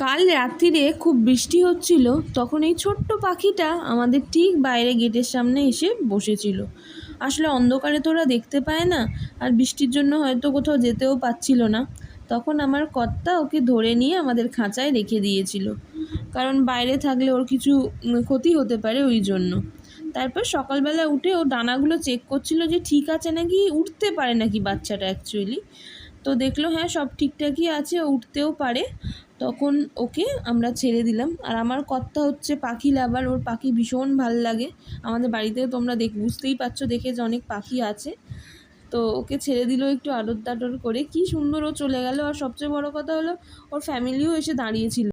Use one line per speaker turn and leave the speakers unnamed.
কাল রাত্রিরে খুব বৃষ্টি হচ্ছিল, তখন এই ছোট্ট পাখিটা আমাদের ঠিক বাইরে গেটের সামনে এসে বসেছিল। আসলে অন্ধকারে তো ওরা দেখতে পায় না, আর বৃষ্টির জন্য হয়তো কোথাও যেতেও পাচ্ছিল না। তখন আমার কর্তা ওকে ধরে নিয়ে আমাদের খাঁচায় রেখে দিয়েছিল, কারণ বাইরে থাকলে ওর কিছু ক্ষতি হতে পারে ওই জন্য। তারপর সকালবেলা উঠে ও ডানাগুলো চেক করছিল যে ঠিক আছে নাকি, উঠতে পারে নাকি বাচ্চাটা অ্যাকচুয়ালি। তো দেখলো হ্যাঁ সব ঠিকঠাকই আছে, ও উঠতেও পারে। তখন ওকে আমরা ছেড়ে দিলাম। আর আমার কর্তা হচ্ছে পাখি লাভার, ওর পাখি ভীষণ ভাল লাগে। আমাদের বাড়িতে তোমরা বুঝতেই পারছো দেখে যে অনেক পাখি আছে। তো ওকে ছেড়ে দিল একটু আদর টাদর করে, কি সুন্দর ও চলে গেল। আর সবচেয়ে বড় কথা হলো ওর ফ্যামিলিও এসে দাঁড়িয়েছিল।